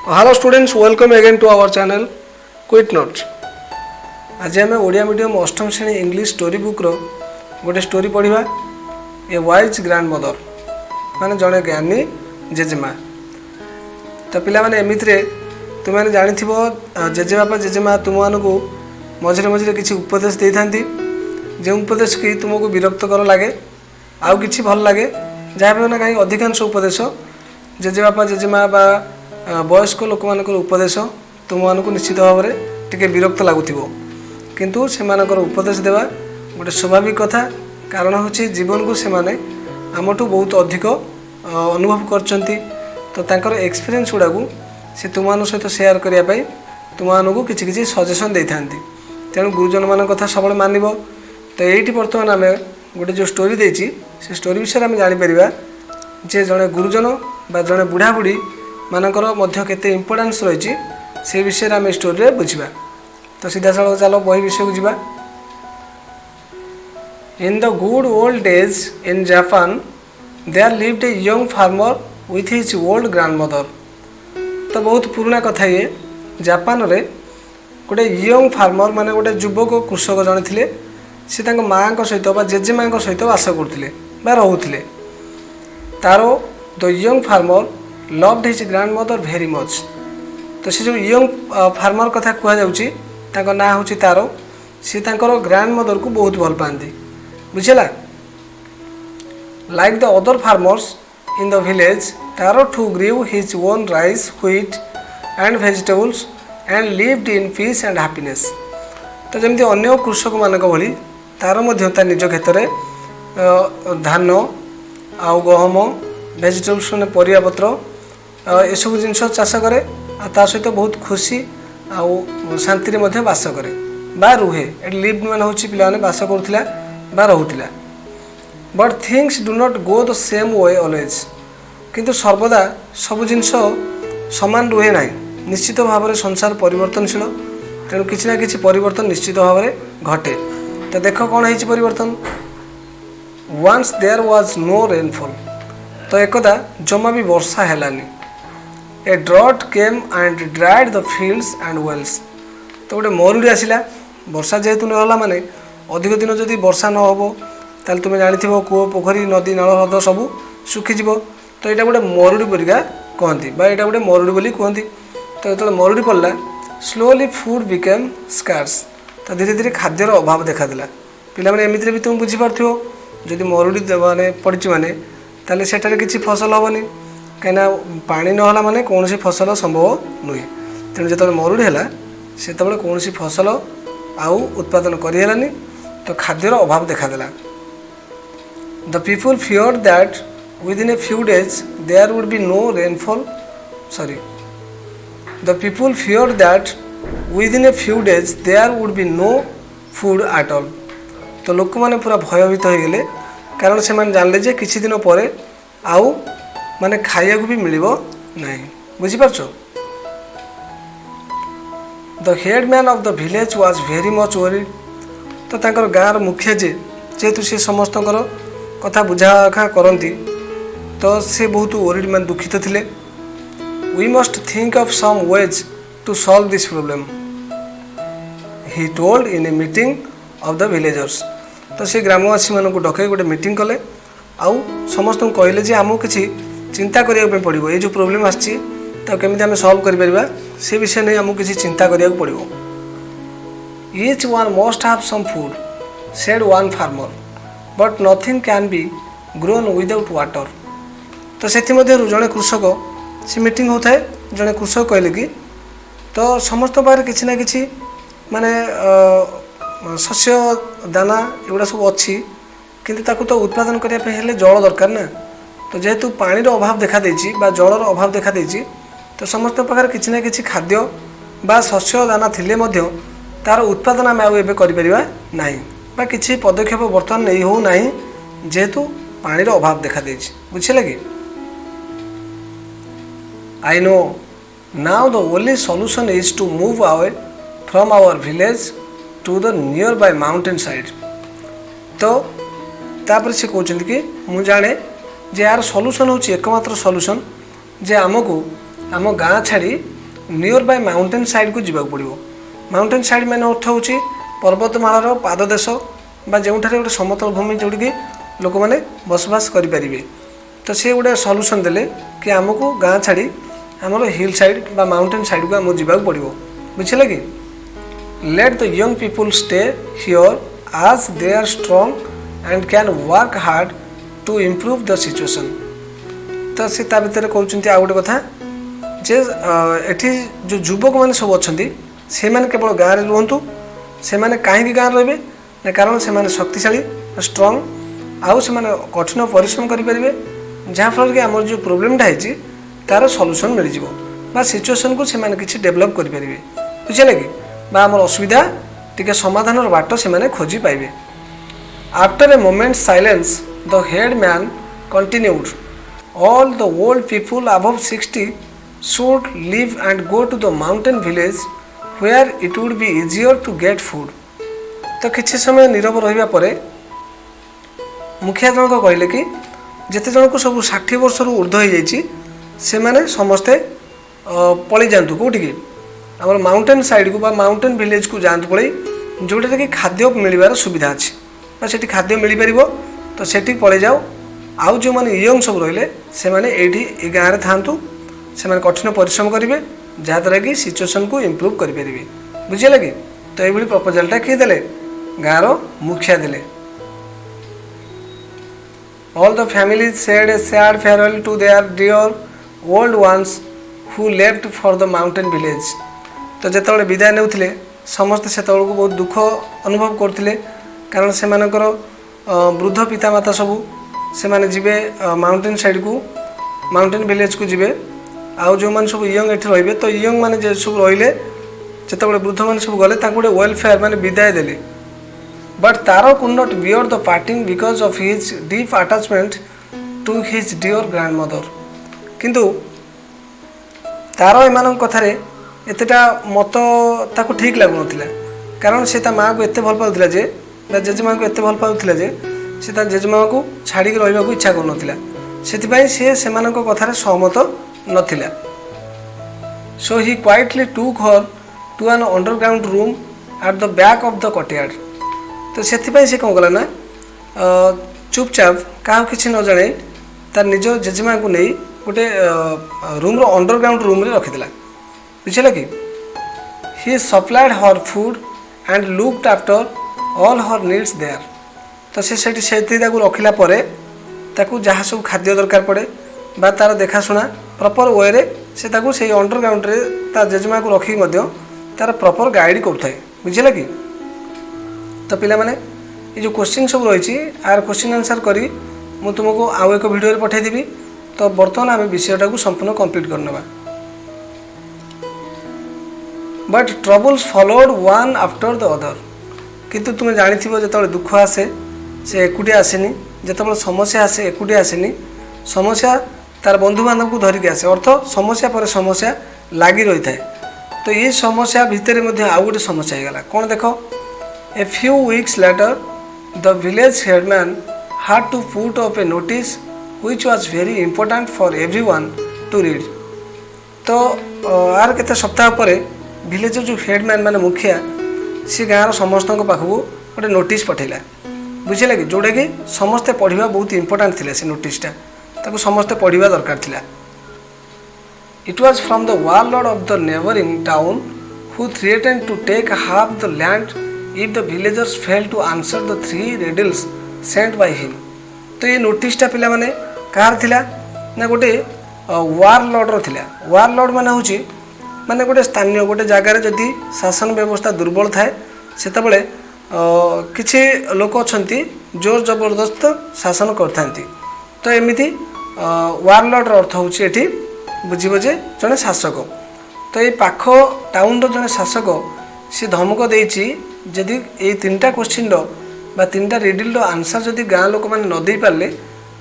Hello students, welcome again to our channel quick notes. आज आम Odia medium अष्टम श्रेणी इंग्लिश स्टोरी बुक रो गोटे स्टोरी पढ़ा। ए वाइज ग्रांड मदर माने जड़े ज्ञानी जेजेमा। तो पिला माने एमित्रे तुमने जानी जेजेबापा जेजेमा तुम मानू मझे मझे किसी उपदेश दे था, जो उपदेश कि तुमको विरक्तकर लगे आउ कि भल लगे जहाँ भी ना कहीं अधिकांश उपदेश जेजेबापा जेजेमा बा वयस्क लोक मान उपदेश तुम मानक निश्चित भाव में टिके विरक्त लगुव, किंतु से उपदेश देवा गोटे स्वाभाविक कथा। कारण हूँ जीवन को से आमठू बहुत अधिक अनुभव करचंती, तो तांकर एक्सपीरियंस गुड़ा को से तुम सहित शेयर करने तुमको किसी सजेसन दे था। तेणु गुरुजन मान कथा सब मानव। तो ये बर्तमान आम गोटे जो स्टोरी देची से स्टोरी विषय आम जापर जे जड़े गुरुजन बा जड़े बुढ़ा बुढ़ी मानकर मध्य केते इम्पोर्टेंस रही से विषय आम स्टोरी रे बुझा। तो सीधा साल चलो बही विषय को जीवा। In the good old days in Japan there lived a young farmer with his old grandmother. तो बहुत पुराना कथा ये। जापान रे गोटे यंग फार्मर माने गोटे युवक कृषक जड़े थे, सी माँ सहित जेजेमा सहित बास करते रोते। Taro the young farmer loved his grandmother very much. तो से जो यंग फार्मर कथा कहुच्छी ना हूँ तारो, सी ग्रांडमदर को बहुत भल पाती बुझेगा। Like the other farmers in the village Taro too grew his own rice wheat and vegetables and lived in peace and happiness. तो जमी अन्य कृषक मान भली तार निज क्षेत्र में धान आउ गहम वेजिटेबल्स मैंने परिया पत्र एसबू जिनस चाष करे ता सहित बहुत खुशी आउ शांति में बास करे बा रुहे। लिव मान हूँ पे बास करूला बा रोला। But things do not go the same way always. किंतु सर्वदा सब जिनस समान रुहे ना, निश्चित भाव में संसार परिवर्तनशील। तेणु किसी ना किसी परिवर्तन निश्चित भाव में घटे। तो देख कौन है परिवर्तन। Once there was no rainfall. तो एकदा जमा भी वर्षा हैलानी। A drought came and dried the fields and wells. तो गोटे मरुड़ी आसला। वर्षा जेहेतु ना माने अधिक दिन जदि वर्षा न हो ताल तुम जानी कूओ पोखरी नदी नाल हृद सब सुखीज। तो यहाँ गोटे मरुड़ी परिका कहती यहाँ गोटे मरुड़ी बोली कहती। तो जो मरुड़ी पड़ला स्लोली फूड बिकेम स्कार्स। तो धीरे धीरे खाद्यर अभाव देखादेला। पिला एमती भी तुम बुझीपार जदि मरुड़ी माने पड़ी माने ताले सेठारे किसी फसल हेनी, कहीं पानी नहला माने कौन फसल संभव नुहे। तेणु जो मरुड़ी है से कौन फसल आउ उत्पादन करनी, तो खाद्यर अभाव देखादेला। The people feared that within a few days there would be no rainfall sorry the people feared that within a few days there would be no food at all. तो लोक मैंने पूरा भयभीत हो गले, कारण से जानले जे किसी दिन पर आउ माने खाइया को भी मिलिबो नहीं। बुझीपार। The headman of the village was very much worried. तो तांकर गाँव मुखिया जेहेतु सी समस्त कथा बुझाखा करती, तो सी बहुत वरीड मान दुखित थिले। We must think of some ways to solve this problem he told in a meeting of the villagers. तो सी ग्रामवासी मान को डकई गोटे मीटिंग कले आउ समस्त को कहले जे आमको किसी चिंता करने पड़ो। ये जो प्रोब्लेम आसी केमी आम सल्व कर से विषय नहीं आमको किसी चिंता करने पड़ो। Each one must have some food said one farmer but nothing can be grown without water. तो से जड़े कृषक से मीटिंग होता है, जड़े कृषक कहले कि तो समस्त पाखे किसी ना कि माने शस्य दाना एगुड़ा सब अच्छी, किंतु ताकू तो उत्पादन करने जल दरकार ना। तो जेहेतु पानीर अभाव देखा देछि बा जलर अभाव देखा देछि, तो समस्त पाखे किसी ना कि खाद्य बा शस्य दाना थिले मध्य तार उत्पादन आम आउ करिपरिबा नाही बा किसी पदक्षेप बर्तमान नहीं हो नाही, जेहेतु पानीर अभाव देखा देछि। बुझिले कि I know now the only solution is to move away from our village to the nearby mountain side. तो तापर से कहते कि मु जाने जे यार सॉल्यूशन होची एकमात्र सॉल्यूशन जे आमको आम गाँ छाड़ी नियर बाय माउंटेन साइड को जीवाक पड़ो। माउंटेन साइड मैंने अर्थ हूँ पर्वतमालार पाददेश बा जोठारे गोटे समतल भूमि जोटिकी लोक मैंने बसवास करें। तो सी गोटे सल्यूशन देले कि आमको गाँ छाड़ी आमर हिल साइड बा माउंटेन साइड को आमको जीवाक पड़ो। बुझे कि let the young people stay here as they are strong and can work hard to improve the situation। तो से ता भितर कहउचंती आ गोटे कथा जे एठी जो युवक माने सब अछंती से माने केवल गाँ रे रहंतु। से माने काहे गाँ रहबे ना कारण से माने शक्तिशाली स्ट्रांग आउ से माने कठिन परिश्रम करि परिबे जहाँ फल कि हमर जो प्रोब्लेमटा है तार सॉल्यूशन मिल जिवो बा सिचुएशन को से माने किछि डेवलप करि परिबे। बुझले कि बा हमर असुविधा टिके समाधान बाट से माने खोजी पाइबे। After a moment silence the head man continued all the old people above 60 should live and go to the mountain village where it would be easier to get food. तो किछि समय नीरव रहिबा परे मुखिया जनक कहले कि जेते जन को सब 60 वर्ष रु ऊर्ध्व हो जाइछि से माने समस्ते पळि जांतु कोठी कि आम माउंटेन साइड को बा माउंटेन विलेज को जातु पड़े जोटा कि खाद्य मिलबार सुविधा अच्छी से खाद्य मिल पार तो सेठी पड़े जाओ। आउ जो मैंने यंग सब रहिले से माने एठी गाँव में थांतु से माने कठिन परिश्रम करेंगे जहाँद्वारा कि सिचुएसन को इम्प्रूव करेंगे। बुझे कि तो ये प्रपोजालटा किए देले गाँव मुखिया देले। All the family said a sad farewell to their dear old ones who left for the mountain village. तो जिते विदाय नेउथिले समस्ते से बहुत दुख अनुभव करते कारण से वृद्ध पितामाता सबू से माने जीवे माउंटेन साइड को माउंटेन विलेज को जीवे। आउ जो मैंने सब यंग एठी रहिबे तो यंग माने जे सब रहिले जिते वृद्ध मैंने सब गले गोटे वेलफेयर माने विदाय देले। But Taro could not bear the parting because of his deep attachment to his dear grandmother. किंतु तारो एमान कथारे एतेटा मत ताको ठीक लागु नथिला कारण से ता माँ को एते भल पाउथिला जे जेजेमा को एते भल पाउथिला जे से ता जेजेमा को छाड़ी के रहिबा को इच्छा कर नथिला सेतिबाई से सेमानक कथारे सहमत नथिला। सो he quietly took her to an underground room at the back of the courtyard. तो सेतिबाई से कौन कला ना चुपचाप क्या किसी न जाने तार निज जेजेमा को नहीं गोटे रूम अंडरग्राउंड रूम रे रखिदेला। बुझे कि he supplied her food and looked after all her needs there. तो से रखिला परे ताकू जहाँ सब खाद्य दरकार पड़े बा तार देखाशुना प्रॉपर वे रे से ताकू से अंडरग्राउंड रे तार जेजेमा को रखी तार प्रॉपर गाइड करता है। बुझे कि तो पिला माने ये जो क्वेश्चन सब रही आर क्वेश्चन आंसर करी मु तुमको आउ एक वीडियो रे पठाइदेवी। तो बर्तमान आम विषयटा को संपूर्ण कंप्लीट करनेबा। But troubles followed one after the other. किंतु तुम जानी जो दुख आसे से एकुटिया आसेनी जो समस्या आसे एकुटिया आसेनी समस्या तार बंधु बांधव को धरिक आसे अर्थ समस्या पर समस्या लगी रही थाए। तो ये समस्या भितर आउ गोटे समस्या होगा कौन देख a few weeks later the village headman had to put up a notice which was very important for everyone to read। तो आर केते सप्ताह पर विलेज जो हेडमैन माने मुखिया सी गाँव समस्त पाखक गोटे नोटिस पठेला। बुझे कि जोटा कि समस्ते पढ़ा बहुत इंपोर्टाट थिला से नोटिसटा ताको समस्ते पढ़ा दरकार थिला। It was from the warlord of the neighbouring town who threatened to take half the land if the villagers fail to answer the 3 riddles sent by him. तो ये नोटिसटा पिला माने कार थिला ना गोटे वारलॉर्डर थिला। वारलॉर्ड माने होची माने गोटे स्थानीय गोटे जगार जदि शासन व्यवस्था दुर्बल थाए सेतबेले किछि लोक अछंती जोर जबरदस्त शासन करथांती। तो एमिति वारलॉर्डर अर्थ होची एठी बुझिबो जे जने शासक। तो ये पाख टाउन रो जने शासक से धमक देइछि जदि ए 3टा क्वेश्चन रो बा 3टा रिडल रो आंसर जदि गाँ लोक माने न दे पारले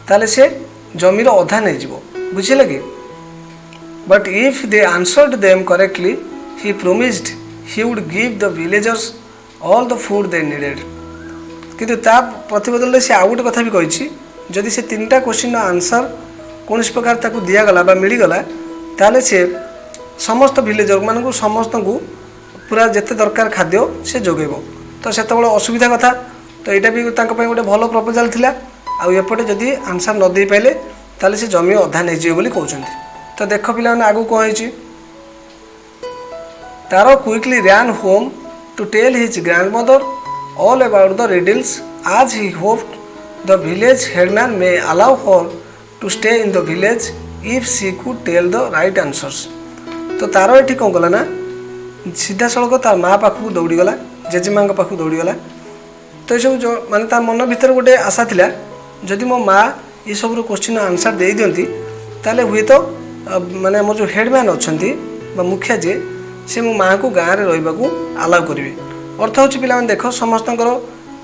ताले से जमीर अधा नहीं जीवो। बुझिले कि but if they answered them correctly he promised he would give the villagers all the food they needed. किंतु ता प्रतिबदल से आउ गोटे कथा भी कही जदि से 3टा क्वेश्चन आंसर कौन प्रकार ताकू दिगला बा मिलगला ताले से समस्त विलेजर मानू समस्त को पूरा जिते दरकार खाद्य से जोगेब तो से असुविधा कथा तो यहाँ भी गोटे भल प्रपोजाल थिला आउ एपटे जदि आंसर न दे पाइले ताले से जमी अधा नहीं जीव बोली कहउछन्ति तो देख पिला आगु कौन होइछि Taro quickly ran home to tell his grandmother all about the riddles as he hoped the village headman may allow her to stay in the village if she could tell the right answers तो तारो एठी कौन कला ना सीधा सड़क तार माँ पाखक दौड़ी गला जेजेमा पाखक दौड़ी गला तो ये सब जो माने तार मन भीतर गोटे आशा थिला जदि मो माँ ये सब क्वेश्चन आंसर दे दियंती ताले हुए तो माने हमर जो हेडमैन अछंती बा मुखिया जे से मो माँ को गाँव में रहिबाकू अलाउ करिवे अर्थ होछि पिला माने देखो समस्तଙ୍କର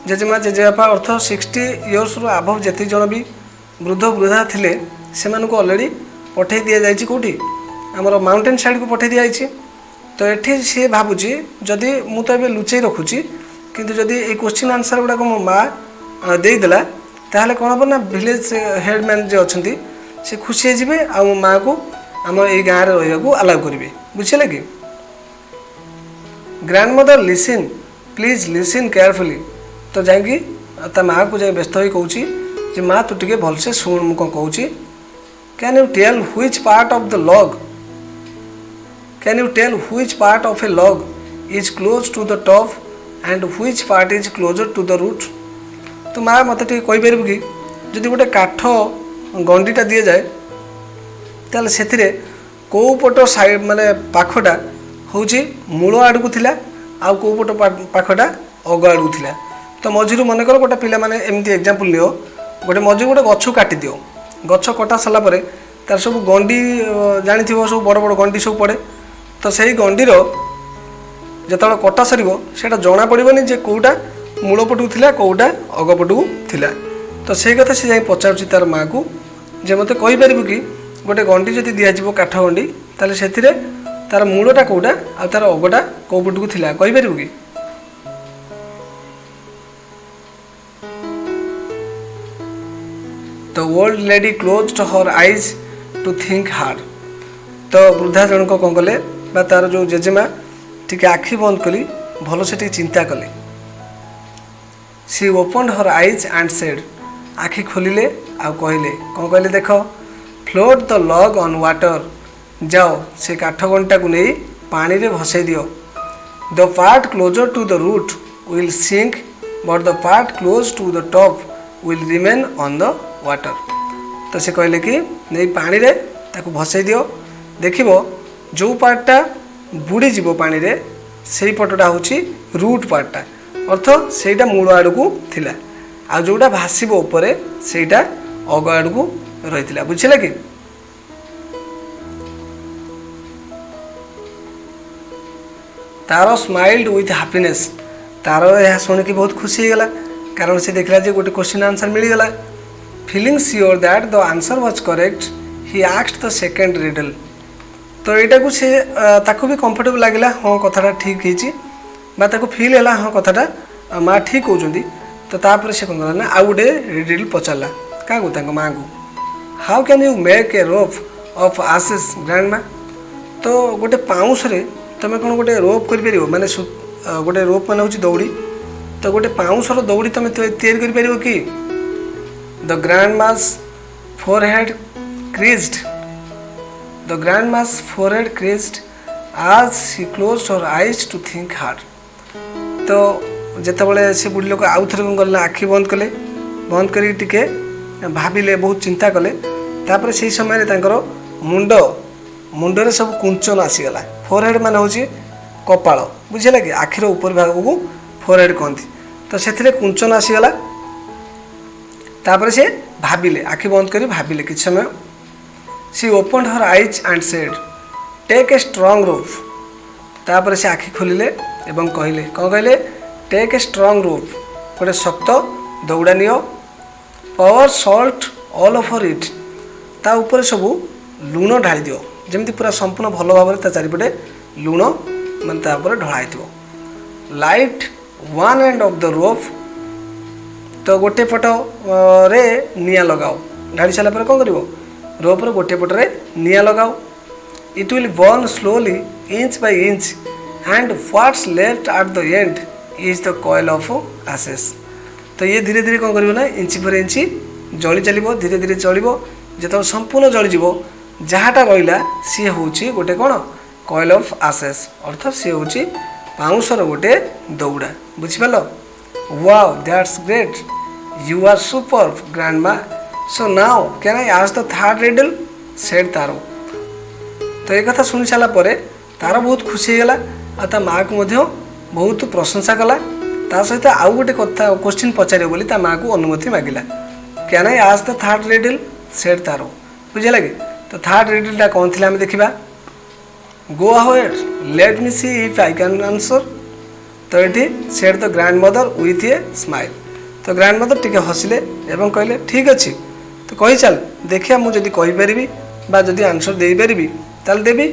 जेजेमा जेजेबापा अर्थ 60 इयर्स रु अबव जेति जन भी वृद्ध वृद्धा थिले सेमान को ऑलरेडी पठे दिया जाइछि कोठी हमर माउंटेन साइड को पठे दिया जाइछि तो एठी से भाबुछि जदि मु तो एबे लुचै रखुछि किंतु जदि ए क्वेश्चन आंसर गुडा को मो माँ दे देला ताहले कोन हो ना विलेज हेडमैन जे अछंती से खुशी हे जिवे आ मो माँ को हम ए गाँव रे रहिबाकू अलाउ करिवे बुझिले कि grandmother listen please listen carefully तो जाइकी ता माँ को जाए व्यस्त हो कहूँ माँ तू टे भलसे शुण मु कौन कहूँ can you tell which part of the log can you tell which part of a log is close to the top end which part is closer to the root तो माँ मत कहीपर कि जदि गोटे काठ गंडीटा दि जाए ताल से कौ पट साइड माने पाखटा हूँ मूल आड़ को थिला आउ कौ पट पाखटा अग आड़ को थिला तो मझिरू मनकर गोटे पिला माने एमती एग्जांपल लियो गोटे मझिरू गोटे गछ काटी दियो गछ कटा सारा पर तार सब गंडी जानी सब बड़ बड़ गंडी सब पड़े तो सही गंडीर जो कटा सर से जना पड़ोनी जे कौटा मूल पटू थिला कौटा अग पटू थिला तो सही कथा से जाई पचार तार माँ को जे मते कहि परिबु कि गोटे गंडी जदि दिया जिवो काठ गंडी ताले सेथिरे तार मूलटा कौटा आ तार अगटा कौ पटू थिला कहि परिबु कि The old lady closed her eyes to think hard. तो वृद्धा जन को कौन कले बा तार जो जेजेमा टिके आखि बंद कली भल से चिंता कले she opened her eyes and said आखि खोलिले आ कहले कौन कहले देख float the log on water जाओ से काठ घंटा को नहीं पानी रे भसई दियो the part closer to the root will sink but the part close to the top will remain on the water तो से कहले कि नहीं पानी रे ताको भसई दियो देखिबो जो पार्टटा बुड़ी जीवो पानी रे सेही पटटा होची रूट पार्टटा अर्थ सेटा मूल आड़ को थिला आ जोटा भासीबो ऊपरे सेटा अग आड़ को रहितिला बुझिला कि तारो स्माइल्ड विथ हैप्पीनेस तारो यह सुन के बहुत खुशी गला कारण से देखला जे गोटे क्वेश्चन आंसर मिल गला feeling sure that the answer was correct he asked the second riddle तो यहाँ को से ताको भी कंफर्टेबल लगे हाँ कथाटा ठीक है ताको फील है हाँ कथाटा माँ ठीक कहते तो तापर से कौन कला ना आउ गोटे रिडल पचारा क्या को माँ को how can you make a rope of access grand माँ तो गोटे पाउंस तुम कौन गोटे रोप कर माने गोटे रोप मान हूँ दौड़ी तो गोटे पाउंसर दौड़ी तुम तैयारी कर कि the ग्रैंडमा's forehead creased the grandma's forehead creased as she closed her eyes to think hard तो जितेबाला से बुढ़ी लोक आउ थे कौन कले आखि बंद कले बंद कर टिके भाविले बहुत चिंता कले तापर से समय मुंड मुंडरे सब कुंचन आसीगला फोरहेड मान हूँ कपाल बुझेगा कि आखिर ऊपर भाग को फोरहेड कहती तो से कुंचन आसीगला तापर से भाविले आखि बंद कर भाविले कि समय she opened her eyes and said take a strong rope तापर से आखि खोलिले एवं कहले कौन कहले टेक ए स्ट्रॉन्ग रोप गोटे शक्त दौड़ा neo power salt all over it ता ऊपर सब लुण ढाली दियो जमती पूरा संपूर्ण भल भाव ता चारिपटे लुण मान ता ऊपर ढळाई दियो light one end of the rope तो गोटे पट रे निया लगाओ ढाड़ी सारा पर कौन कर रोपर गोटे पटरे निया लगाओ it will burn slowly, inch by inch, and what's left at the end is the coil of ashes. तो ये धीरे धीरे कौन करिवो ना इंची पर इंची जली चलिबो धीरे धीरे चलिबो जेतो संपूर्ण जली जीवो जहाटा रहिला सी होची गोटे कोन कॉइल ऑफ एसेस अर्थात सी होची पाउंसर गोटे दौड़ा बुझि पालो wow that's great you are super grandma so now can I ask the third riddle said Taro तो ये कथा सुनी सारा पर तार बहुत खुशी होगा आ ता माँ को मध्य बहुत प्रशंसा कला ता सहित आउ गोटे कथा क्वेश्चन पचारे बोली ता माँ को अनुमति मागिला can I ask the third riddle said Taro बुझे कि तो थर्ड रिडलटा कौन थी आम देखा go ahead let me see if I can answer तो ये said the grandmother with a smile तो ग्रैंड मदर टिके हसिले एवं कहले ठीक अच्छे तो कही चल देखिए मुझे कहीपरि जदि आंसर दे पारि ताल देवी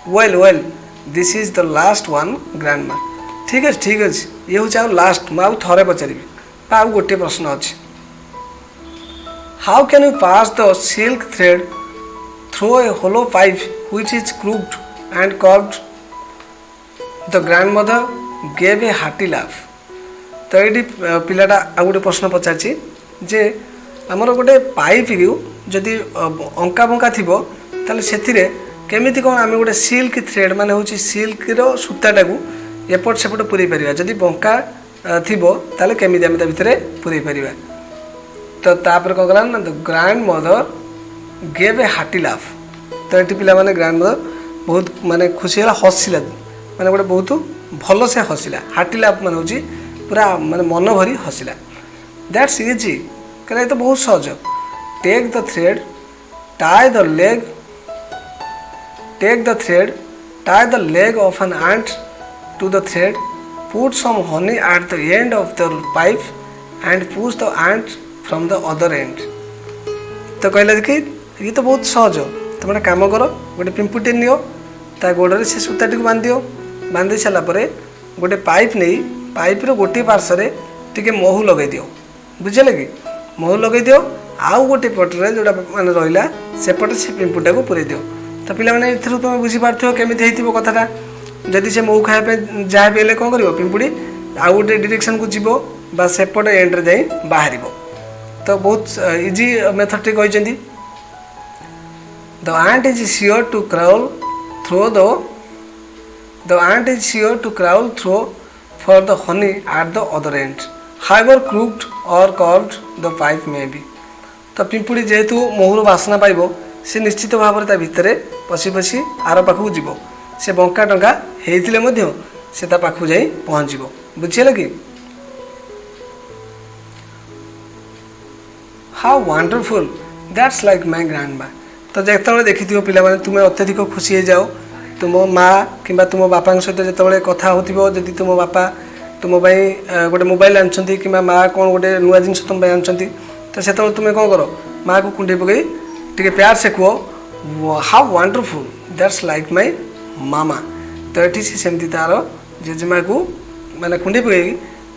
well well this is the last one grandma ठीक अच्छे ये हूँ आउ लास्ट मुझे थे पचारि आउ गोटे प्रश्न अच्छे how can you pass the silk thread through a hollow pipe which is crooked and curved the grandmother gave a hearty laugh तो ये पिलाटा आ गोटे प्रश्न पचार जे आमर गोटे पाइप जदि अंका बंका थी ताले से केमिति कौन आम गोटे सिल्क थ्रेड माने हूँ सिल्क सूताटा को एपट सेपट पूरे पार जदि बंका थी ताले केमिति आम भितर पूरे पार तो तापर कौन कला ना the grand mother gave a hearty laugh तो ये पिला माने ग्रैंड मदर बहुत माने खुशी है हसिला माने गोटे बहुत भल से हसिला हार्टी लाफ माने हूँ पूरा माने मन भरी हसिला दैट्स इजी कहना ये तो बहुत सहज take the thread tie the leg tie the leg of an ant to the thread, put some honey at the end of the pipe and push the ant from the other end. तो कहला कि ये तो बहुत सहज तुम गोटे कम कर गोटे पिंपुटे नियो ता गोड़े से सूताटी को बांध दियो बांधी सारापर गोटे पाइप नहीं पाइपर गोटे पार्श्वे टिके महू लगे दियो बुझे कि महू लगे दियो आउ गोटे पटरे जोटा मैंने रहा सेपटे से पिंपुटा को पूरे दियो तो पिला मैंने तुम बुझीपार केमी कथाटा जदि से मऊ खाया जहाँ भी कौन कर पिंपुड़ी आउ गोटे डिरेक्शन को जीव बा सेपट एंड्रे जा बाहर तो बहुत इजी मेथड टे कहते the ant is sure to crawl through the ant is sure to crawl through for the honey at the other end however crooked or curved the pipe may be तो पिंपुड़ी जेहेतु महूर बासना पाइब से निश्चित भाव में भितर पशि पशि आर पाखक जीव से बंका टंका होते से पाखक जा पहुँच बुझे कि how wonderful that's like my grandma तो जो देखी पिला माने तुम्हें अत्यधिक खुशी हो जाओ तुम माँ कि तुम बापा सहित जो कथा हो तुम बापा तुम गोटे मोबाइल आनी कि माँ कौन गोटे नुआ जिन तुम आनी तो से तुम्हें कौन कर माँ को कुंडे पकई टे प्यार से कह how wonderful that's like my mama तो ये सेमती तार जेजेमा को मैंने कुंडे पकई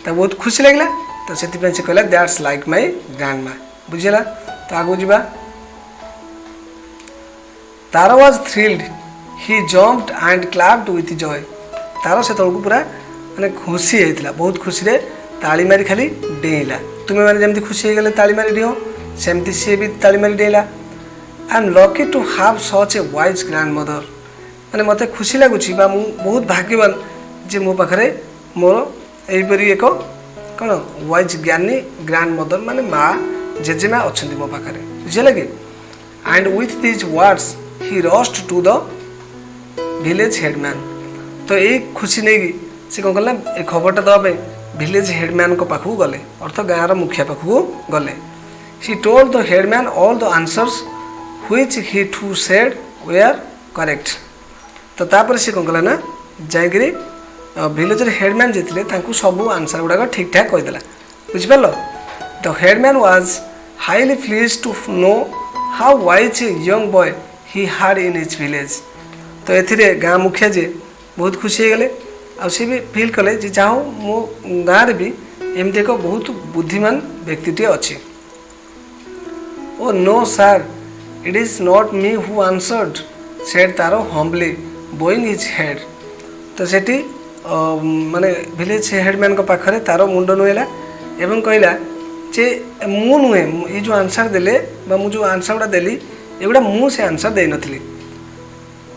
बहुत खुशी लगे तो से कहला दैट्स लाइक माय ग्रैंडमा बुझेगा तो आगू जा तार was thrilled he jumped and clapped with Joy तार से तौक पूरा मैंने खुशी होता बहुत खुशी रे ताली मारी खाली डेला तुम्हें मैंने जमी खुशी हो गले ताली मारी डिह सेमती सी भी ताली मारी डेला I am lucky to have such a wise grandmother मैंने मत खुशी लगुच बहुत भाग्यवान जे मो पाखे मोर यहीपरी एक कौन वाइज ज्ञानी ग्रैंड मदर माने माँ जेजेमा अच्छा मो पाखे बुझे कि and with these words he rushed to the village headman तो ये खुशी नहीं से कौन कला ए खबरटा देवाई विलेज हेडमैन को पाखु गले अर्थ गाँव मुखिया पाखु गले she told the headman all the answers which he too said were correct तो तापर से कौन कला ना जाकि विलेज हेडमैन जे सब आंसर गुड़ाक ठीक ठाक कहीदेला बुझिपार the headman was highly pleased to know how wise a young boy he had in his village तो ये गाँ मुखिया जे बहुत खुशी हो गले आ भी फिल कले जहाँ मो गाँव भी एमती एक बहुत बुद्धिमान व्यक्ति अच्छी oh no sir it is not me who answered said Taro humbly bowing his head. तो सेठी माने विलेज हेडमैन को पाखरे तारो मुंड नुएला एवं कहला जे मु नुहे ये जो आंसर देले बा मु जो आंसर गुड़ा देली एगुड़ा मु से आंसर दे नथली।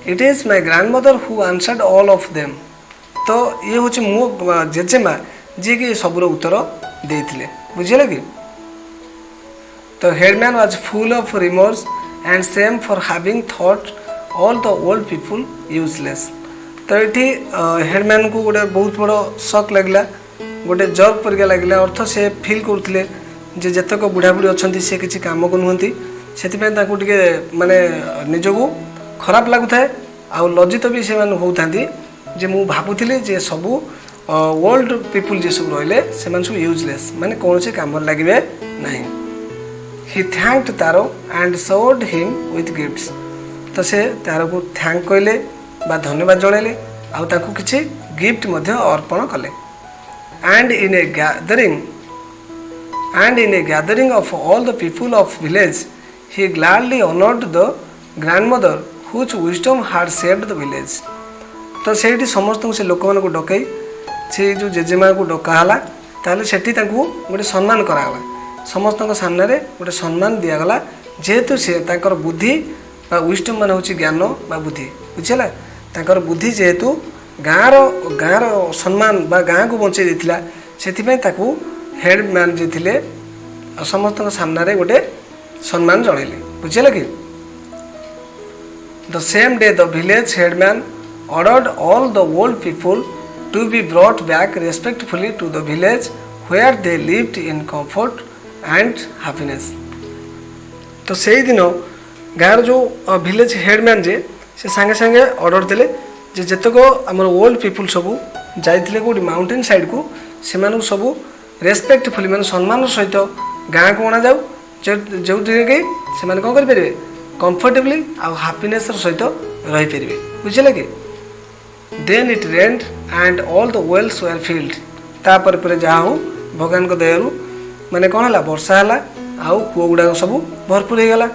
It is my grandmother who answered all of them. तो ये हूँ मो जेजेमा जी कि सबूर उत्तर देते बुझे कि। तो headman was full of remorse and same for having thought all the old people useless. तो ये हेडमैन को गोटे बहुत बड़ शक लगला गोटे जर्क परिका लगे अर्थ से फिल करते जे जतक बुढ़ा बुढ़ी अच्छा सी किसी कम को नुहति से माने निजक खराब लगुए आउ लज्जित भी से होता जे मु भावुली जे सबू ओल्ड पीपुल जे सब रहिले से सब यूजलेस माने कौन से काम लगे ना। He thanked Taro and showed him with gifts. तो से तारो को थैंक कहले बा धन्यवाद जनइले आउ ताकू किछि गिफ्ट मध्य अर्पण कले। And in a gathering of all the people of village he gladly honoured the grandmother whose wisdom had saved the village. तो से समस्त से लोक मान डकई से जो जेजेमा को डकाला ताले सेठी गोटे सम्मान कराला समस्त सामने गोटे सम्मान दिगला जेहेतु से ताकर बुद्धि बा विजडम मान हूँ ज्ञान बा बुद्धि बुझेगा ताकर बुद्धि जेहेतु गाँव सम्मान बा गाँ को बंचे देथिला सेथिपई ताकू हेडमैन जे थिले समस्त सामने गोटे सम्मान जनइले बुझेगा कि। The same day the village headman ordered all the old people to be brought back respectfully to the village where they lived in comfort and happiness। तो से दिन गाँव जो विलेज हेडमैन जे से सांगे सांगे ऑर्डर देले जे जतक आमर ओल्ड पीपुल सबू जाइथिले गोटे माउंटेन साइड को से सबू रेस्पेक्टफुली माने सम्मान सहित गाँ को अणा जाऊ जो कि से कौन करेंगे कंफर्टेबली आउ हैप्पीनेस सहित रही पारे बुझे कि। Then it rained and all the wells were filled. तापर पर जहाँ हो भगवान को दयारू माने कौन है वर्षा है आउ कूଅ गुड़ाक सब भरपूर हो गला।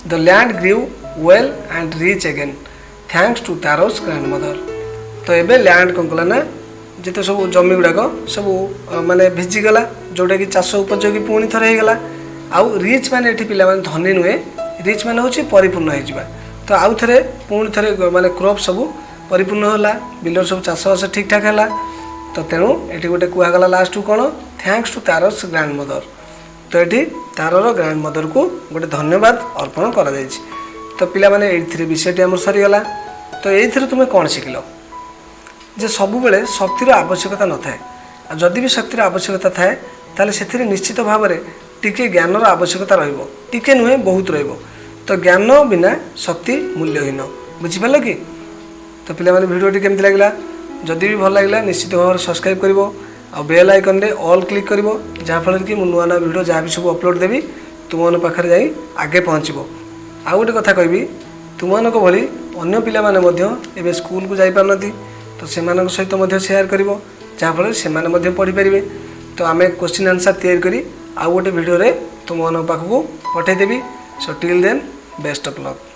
The land grew well and rich again thanks to Taro's grandmother. तो एबे लैंड कौन कला ना जिते सब जमी गुड़ाक सब माने भिजिगला जोटा कि चाष उपयोगी पुणी थे होगा आउ रिच मैंने ये पिला धनी नुहे रिच मैंने हूँ परिपूर्ण हो। तो आउ थे पुणी थे माने क्रॉप सब परिपूर्ण होला बिलर सब चाषबास ठीक ठाक है। तो तेणु ये गोटे कहगला लास्ट को कौन थैंक्स टू तारस ग्रैंडमदर। तो ये तारर ग्रैंडमदर को गोटे धन्यवाद अर्पण कर। तो पिला माने ये विषयटी आम सरीगला। तो ये तुम्हें कौन शिखिल जे सबु बेले शक्तिर आवश्यकता न थाए जदि भी शक्तिर आवश्यकता थाए ताले से निश्चित भाव में टिके ज्ञानर आवश्यकता रहिबो टिके नुहे बहुत रहिबो। तो ज्ञान बिना शक्ति मूल्यहीन बुझिपाल कि। तो पिला माने वीडियोटी केमती लागला जदि भी भल लागला निश्चित भाव में सब्सक्राइब करिवो आ बेल आइकन रे ऑल क्लिक करिवो जहाँफल कि नुआ नुआ वीडियो जहाँ भी सब अपलोड देवी तुम पाखे जाई आगे पहुँचब। आ गोटे कथा कहबी तुम भली अन्य पिला माने मध्य एबे स्कूल को जाई पारनती तो से सहित मध्य शेयर करिवो जहाँफल से पढ़ी पारे। तो आम क्वेश्चन आंसर तैयारी करी आ गोटे वीडियो रे तुम पाखक पठेदेवी। So till then best of luck.